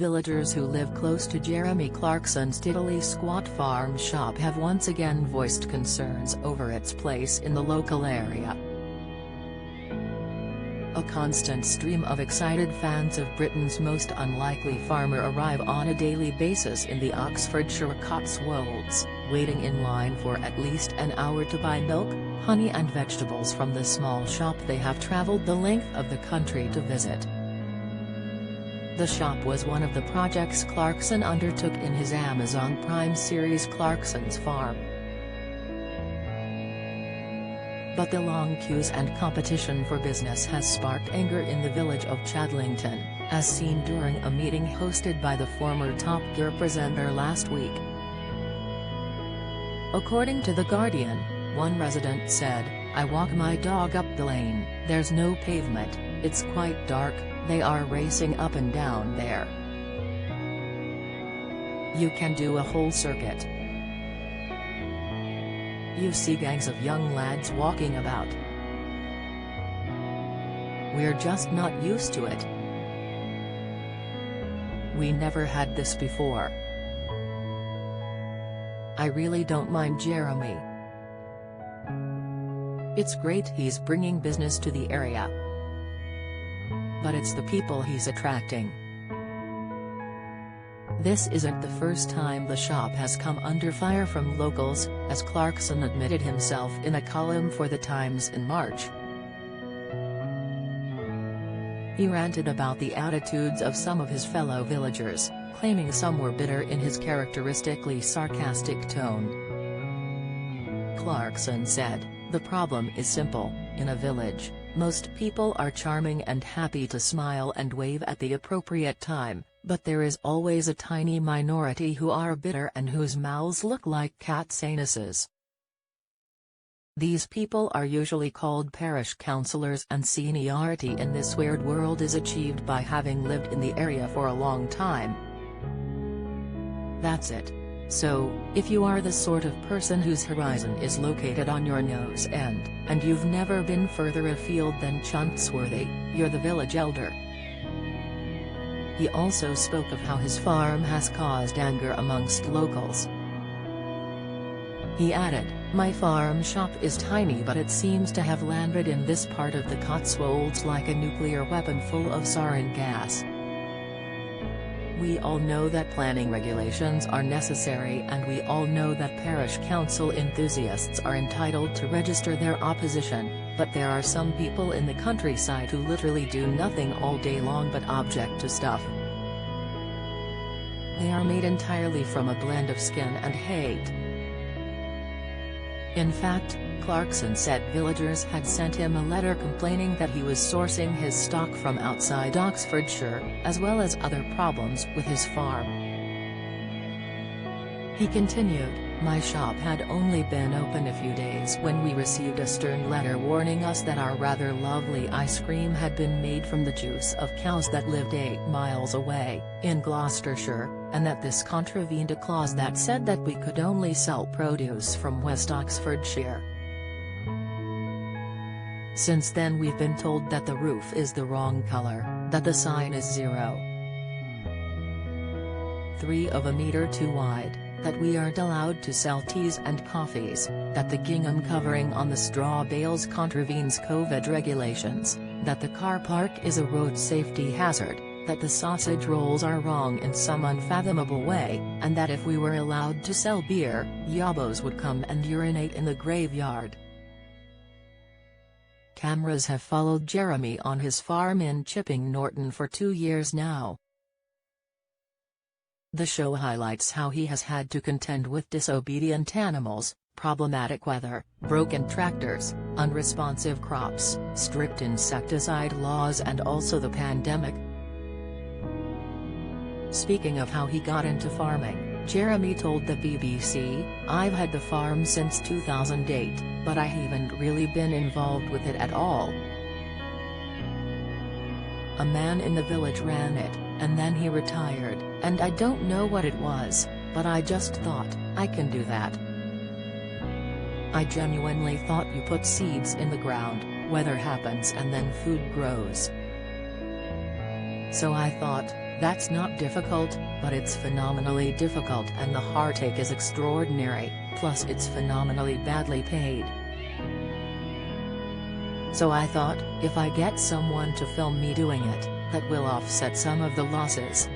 Villagers who live close to Jeremy Clarkson's tiddly squat farm shop have once again voiced concerns over its place in the local area. A constant stream of excited fans of Britain's most unlikely farmer arrive on a daily basis in the Oxfordshire Cotswolds, waiting in line for at least an hour to buy milk, honey and vegetables from the small shop they have travelled the length of the country to visit. The shop was one of the projects Clarkson undertook in his Amazon Prime series Clarkson's Farm. But the long queues and competition for business has sparked anger in the village of Chadlington, as seen during a meeting hosted by the former Top Gear presenter last week. According to The Guardian, one resident said, "I walk my dog up the lane, there's no pavement, it's quite dark, they are racing up and down there. You can do a whole circuit. You see gangs of young lads walking about. We're just not used to it. We never had this before. I really don't mind Jeremy. It's great he's bringing business to the area. But it's the people he's attracting. This isn't the first time the shop has come under fire from locals, as Clarkson admitted himself in a column for The Times in March. He ranted about the attitudes of some of his fellow villagers, claiming some were bitter in his characteristically sarcastic tone. Clarkson said, "The problem is simple, in a village, most people are charming and happy to smile and wave at the appropriate time. But there is always a tiny minority who are bitter and whose mouths look like cats' anuses. These people are usually called parish councillors, and seniority in this weird world is achieved by having lived in the area for a long time. That's it. So, if you are the sort of person whose horizon is located on your nose end, and you've never been further afield than Chuntsworthy, you're the village elder." He also spoke of how his farm has caused anger amongst locals. He added, "My farm shop is tiny, but it seems to have landed in this part of the Cotswolds like a nuclear weapon full of sarin gas. We all know that planning regulations are necessary, and we all know that parish council enthusiasts are entitled to register their opposition, but there are some people in the countryside who literally do nothing all day long but object to stuff. They are made entirely from a blend of skin and hate." In fact, Clarkson said villagers had sent him a letter complaining that he was sourcing his stock from outside Oxfordshire, as well as other problems with his farm. He continued, "My shop had only been open a few days when we received a stern letter warning us that our rather lovely ice cream had been made from the juice of cows that lived 8 miles away, in Gloucestershire, and that this contravened a clause that said that we could only sell produce from West Oxfordshire. Since then we've been told that the roof is the wrong colour, that the sign is 0.3 of a metre too wide, that we aren't allowed to sell teas and coffees, that the gingham covering on the straw bales contravenes COVID regulations, that the car park is a road safety hazard, that the sausage rolls are wrong in some unfathomable way, and that if we were allowed to sell beer, yabos would come and urinate in the graveyard." Cameras have followed Jeremy on his farm in Chipping Norton for 2 years now. The show highlights how he has had to contend with disobedient animals, problematic weather, broken tractors, unresponsive crops, strict insecticide laws, and also the pandemic. Speaking of how he got into farming, Jeremy told the BBC, "I've had the farm since 2008, but I haven't really been involved with it at all. A man in the village ran it, and then he retired, and I don't know what it was, but I just thought, I can do that. I genuinely thought you put seeds in the ground, weather happens and then food grows. So I thought, That's not difficult, but it's phenomenally difficult and the heartache is extraordinary, plus it's phenomenally badly paid. So I thought, if I get someone to film me doing it, that will offset some of the losses.